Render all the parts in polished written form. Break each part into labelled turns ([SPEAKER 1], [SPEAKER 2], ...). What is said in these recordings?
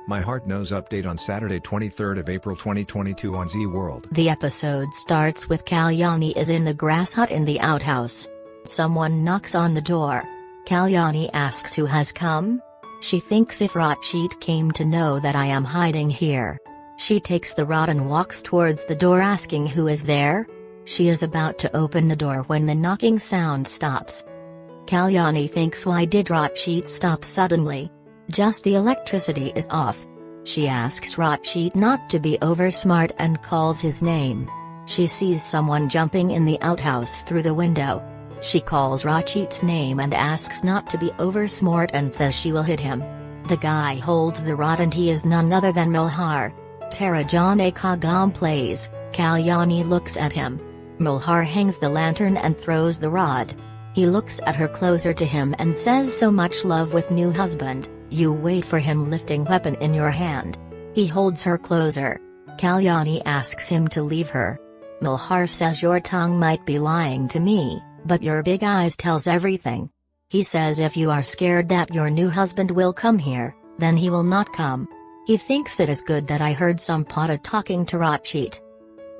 [SPEAKER 1] My Heart Knows update on Saturday 23rd of April 2022 on Z World.
[SPEAKER 2] The episode starts with Kalyani is in the grass hut in the outhouse. Someone knocks on the door. Kalyani asks who has come. She thinks if Rachit came to know that I am hiding here. She takes the rod and walks towards the door asking who is there. She is about to open the door when the knocking sound stops. Kalyani thinks, why did Rachit stop suddenly? Just the electricity is off. She asks Rachit not to be over smart and calls his name. She sees someone jumping in the outhouse through the window. She calls Rachit's name and asks not to be over smart and says she will hit him. The guy holds the rod and he is none other than Malhar. Tara Jane Kagam plays. Kalyani looks at him. Malhar hangs the lantern and throws the rod. He looks at her closer to him and says, so much love with new husband. You wait for him lifting weapon in your hand. He holds her closer. Kalyani asks him to leave her. Malhar says, your tongue might be lying to me, but your big eyes tells everything. He says if you are scared that your new husband will come here, then he will not come. He thinks it is good that I heard Sampata talking to Rachit.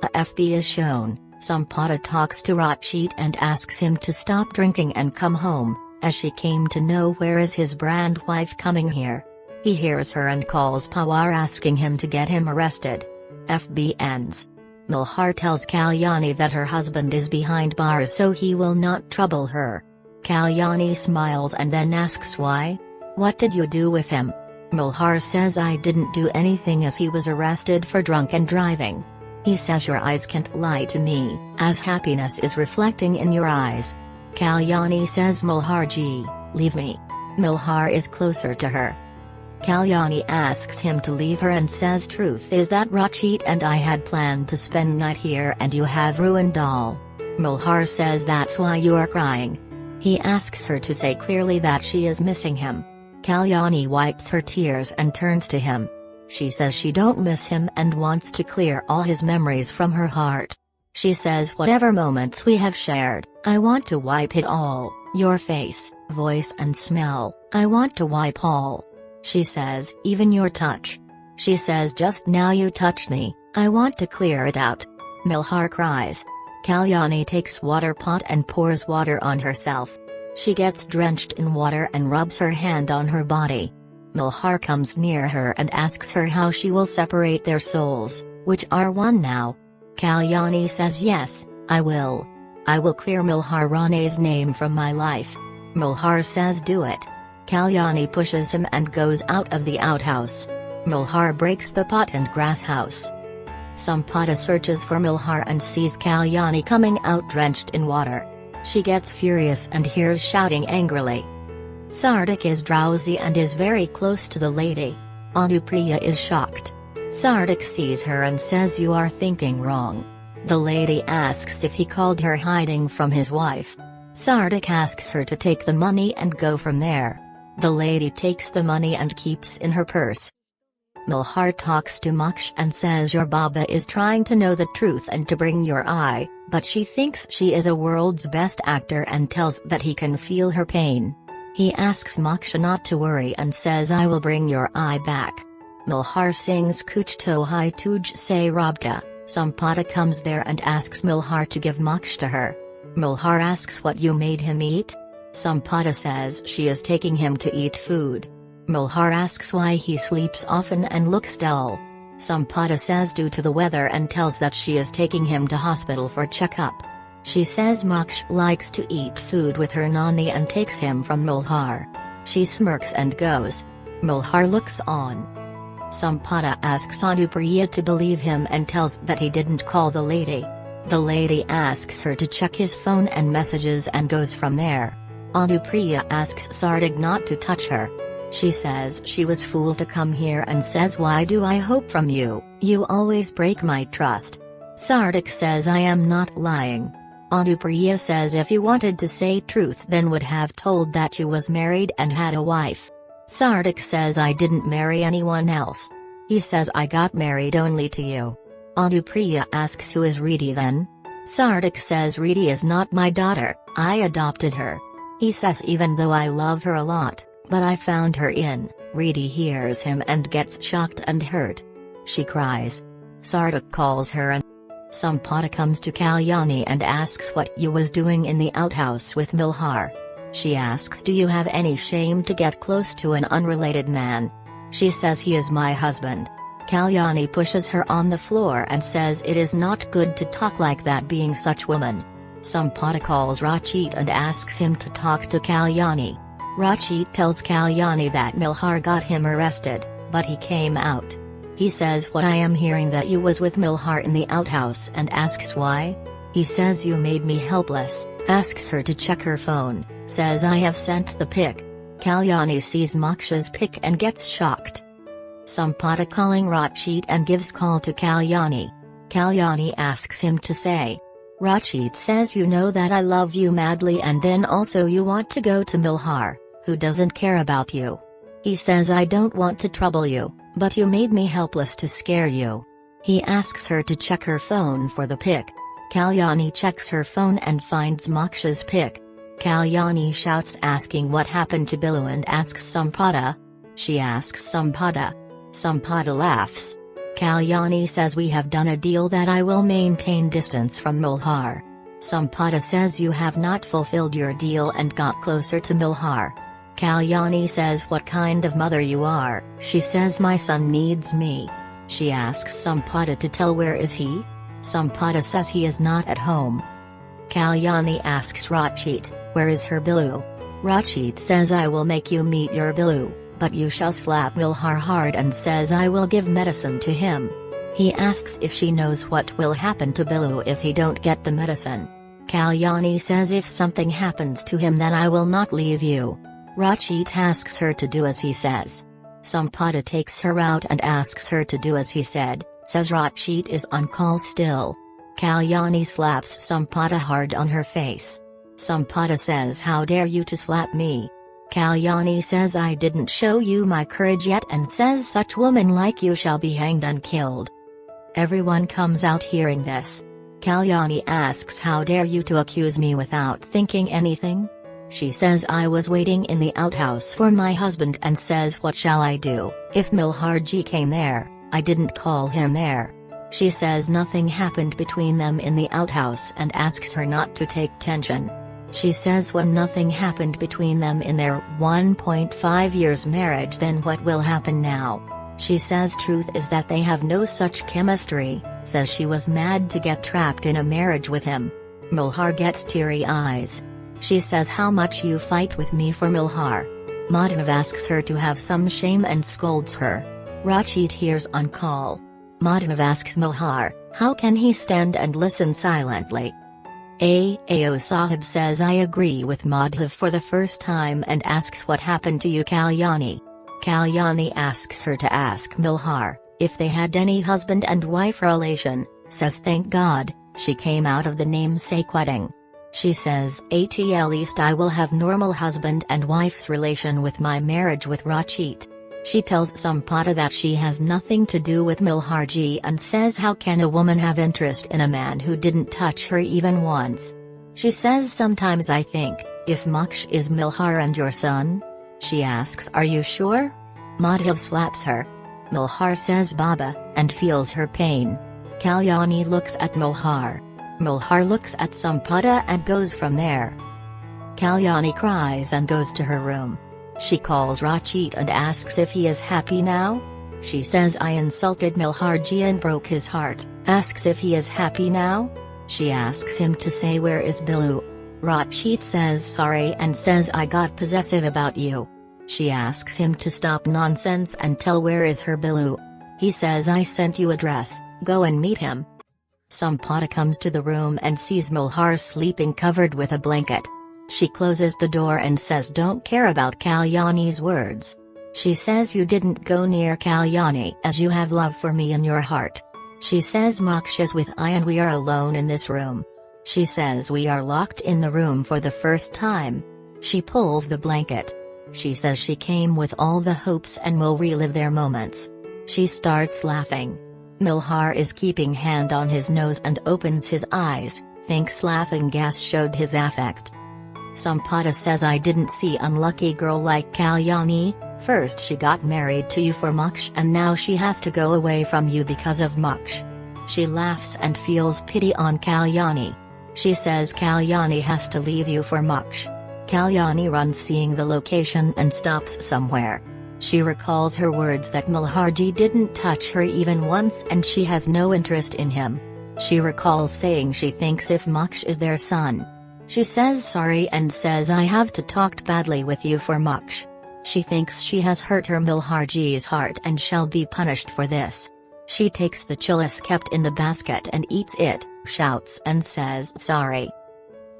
[SPEAKER 2] A FB is shown. Sampata talks to Rachit and asks him to stop drinking and come home, as she came to know where is his brand wife coming here. He hears her and calls Pawar asking him to get him arrested. FB ends. Malhar tells Kalyani that her husband is behind bars so he will not trouble her. Kalyani smiles and then asks why. What did you do with him? Malhar says I didn't do anything as he was arrested for drunk and driving. He says your eyes can't lie to me, as happiness is reflecting in your eyes. Kalyani says Malhar ji, leave me. Malhar is closer to her. Kalyani asks him to leave her and says truth is that Rachit and I had planned to spend night here and you have ruined all. Malhar says that's why you are crying. He asks her to say clearly that she is missing him. Kalyani wipes her tears and turns to him. She says she don't miss him and wants to clear all his memories from her heart. She says whatever moments we have shared, I want to wipe it all, your face, voice and smell, I want to wipe all. She says even your touch. She says just now you touched me, I want to clear it out. Malhar cries. Kalyani takes water pot and pours water on herself. She gets drenched in water and rubs her hand on her body. Malhar comes near her and asks her how she will separate their souls, which are one now. Kalyani says yes, I will. I will clear Malhar Rane's name from my life. Malhar says do it. Kalyani pushes him and goes out of the outhouse. Malhar breaks the pot and grass house. Sampata searches for Malhar and sees Kalyani coming out drenched in water. She gets furious and hears shouting angrily. Sardik is drowsy and is very close to the lady. Anupriya is shocked. Sardik sees her and says you are thinking wrong. The lady asks if he called her hiding from his wife. Sardik asks her to take the money and go from there. The lady takes the money and keeps in her purse. Malhar talks to Moksh and says your Baba is trying to know the truth and to bring your eye, but she thinks she is a world's best actor and tells that he can feel her pain. He asks Moksha not to worry and says I will bring your eye back. Malhar sings Kuch to hai tuj se rabta. Sampata comes there and asks Malhar to give Moksh to her. Malhar asks what you made him eat. Sampata says she is taking him to eat food. Malhar asks why he sleeps often and looks dull. Sampata says due to the weather and tells that she is taking him to hospital for checkup. She says Moksh likes to eat food with her nani and takes him from Malhar. She smirks and goes. Malhar looks on. Sampata asks Anupriya to believe him and tells that he didn't call the lady. The lady asks her to check his phone and messages and goes from there. Anupriya asks Sardik not to touch her. She says she was fooled to come here and says why do I hope from you, you always break my trust. Sardik says I am not lying. Anupriya says if you wanted to say truth then would have told that you was married and had a wife. Sardik says I didn't marry anyone else. He says I got married only to you. Anupriya asks who is Reedy then? Sardik says Reedy is not my daughter, I adopted her. He says even though I love her a lot, but I found her in Reedy hears him and gets shocked and hurt. She cries. Sartak calls her and Sampata comes to Kalyani and asks what you was doing in the outhouse with Malhar. She asks, do you have any shame to get close to an unrelated man? She says he is my husband. Kalyani pushes her on the floor and says it is not good to talk like that being such woman. Sampata calls Rachit and asks him to talk to Kalyani. Rachit tells Kalyani that Malhar got him arrested, but he came out. He says what I am hearing that you was with Malhar in the outhouse and asks why. He says you made me helpless, asks her to check her phone, says I have sent the pic. Kalyani sees Moksha's pic and gets shocked. Sampata calling Rachit and gives call to Kalyani. Kalyani asks him to say. Rachit says you know that I love you madly and then also you want to go to Malhar, who doesn't care about you. He says I don't want to trouble you, but you made me helpless to scare you. He asks her to check her phone for the pic. Kalyani checks her phone and finds Moksha's pic. Kalyani shouts asking what happened to Bilu and asks Sampata. She asks Sampata. Sampata laughs. Kalyani says we have done a deal that I will maintain distance from Malhar. Sampata says you have not fulfilled your deal and got closer to Malhar. Kalyani says what kind of mother you are. She says my son needs me. She asks Sampata to tell where is he. Sampata says he is not at home. Kalyani asks Rachit, where is her Bilu? Rachit says I will make you meet your Bilu, but you shall slap Malhar hard and says I will give medicine to him. He asks if she knows what will happen to Bilu if he don't get the medicine. Kalyani says if something happens to him then I will not leave you. Rachit asks her to do as he says. Sampata takes her out and asks her to do as he said, says Rachit is on call still. Kalyani slaps Sampata hard on her face. Sampata says how dare you to slap me. Kalyani says I didn't show you my courage yet and says such woman like you shall be hanged and killed. Everyone comes out hearing this. Kalyani asks how dare you to accuse me without thinking anything? She says I was waiting in the outhouse for my husband and says what shall I do, if Malharji came there, I didn't call him there. She says nothing happened between them in the outhouse and asks her not to take tension. She says when nothing happened between them in their 1.5 years marriage then what will happen now? She says truth is that they have no such chemistry, says she was mad to get trapped in a marriage with him. Malhar gets teary eyes. She says how much you fight with me for Malhar. Madhav asks her to have some shame and scolds her. Rachit hears on call. Madhav asks Malhar, how can he stand and listen silently? Ao Sahib says I agree with Madhav for the first time and asks what happened to you Kalyani. Kalyani asks her to ask Malhar, if they had any husband and wife relation, says thank God, she came out of the namesake wedding. She says at least I will have normal husband and wife's relation with my marriage with Rachit. She tells Sampata that she has nothing to do with Malharji and says how can a woman have interest in a man who didn't touch her even once. She says sometimes I think, if Moksh is Malhar and your son? She asks are you sure? Madhav slaps her. Malhar says Baba, and feels her pain. Kalyani looks at Malhar. Malhar looks at Sampata and goes from there. Kalyani cries and goes to her room. She calls Rachit and asks if he is happy now. She says I insulted Malharji and broke his heart, asks if he is happy now. She asks him to say where is Bilu. Rachit says sorry and says I got possessive about you. She asks him to stop nonsense and tell where is her Bilu. He says I sent you address, go and meet him. Sampata comes to the room and sees Malhar sleeping covered with a blanket. She closes the door and says don't care about Kalyani's words. She says you didn't go near Kalyani as you have love for me in your heart. She says Moksh is with I and we are alone in this room. She says we are locked in the room for the first time. She pulls the blanket. She says she came with all the hopes and will relive their moments. She starts laughing. Malhar is keeping hand on his nose and opens his eyes, thinks laughing gas showed his affect. Sampata says I didn't see unlucky girl like Kalyani. First she got married to you for Moksh and now she has to go away from you because of Moksh. She laughs and feels pity on Kalyani. She says Kalyani has to leave you for Moksh. Kalyani runs seeing the location and stops somewhere. She recalls her words that Malharji didn't touch her even once and she has no interest in him. She recalls saying she thinks if Moksh is their son. She says sorry and says I have to talked badly with you for Moksh. She thinks she has hurt her Malharji's heart and shall be punished for this. She takes the chilies kept in the basket and eats it, shouts and says sorry.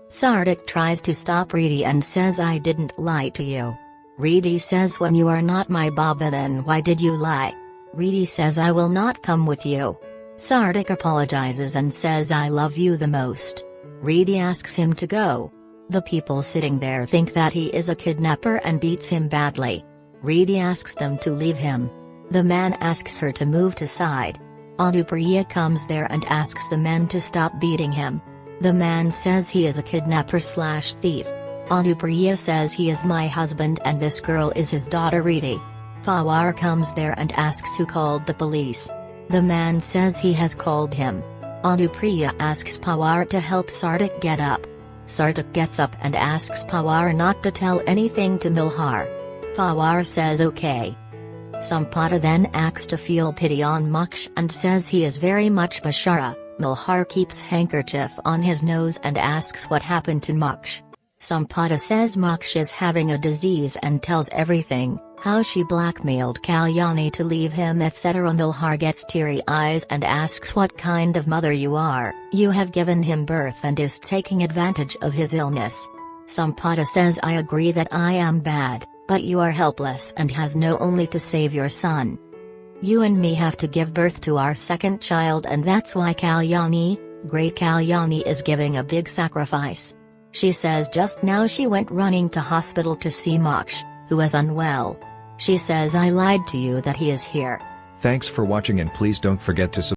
[SPEAKER 2] Sardik tries to stop Reedy and says I didn't lie to you. Reedy says when you are not my Baba then why did you lie? Reedy says I will not come with you. Sardik apologizes and says I love you the most. Reedy asks him to go. The people sitting there think that he is a kidnapper and beats him badly. Reedy asks them to leave him. The man asks her to move to side. Anupriya comes there and asks the men to stop beating him. The man says he is a kidnapper/thief. Anupriya says he is my husband and this girl is his daughter Reedy. Pawar comes there and asks who called the police. The man says he has called him. Anupriya asks Pawar to help Sardik get up. Sardik gets up and asks Pawar not to tell anything to Malhar. Pawar says okay. Sampata then asks to feel pity on Moksh and says he is very much Bashara. Malhar keeps handkerchief on his nose and asks what happened to Moksh. Sampata says Moksh is having a disease and tells everything, how she blackmailed Kalyani to leave him etc. Malhar gets teary eyes and asks what kind of mother you are, you have given him birth and is taking advantage of his illness. Sampata says I agree that I am bad, but you are helpless and has no only to save your son. You and me have to give birth to our second child and that's why Kalyani, great Kalyani is giving a big sacrifice. She says just now she went running to hospital to see Moksh, who is unwell. She says I lied to you that he is here.
[SPEAKER 1] Thanks for watching and please don't forget to subscribe.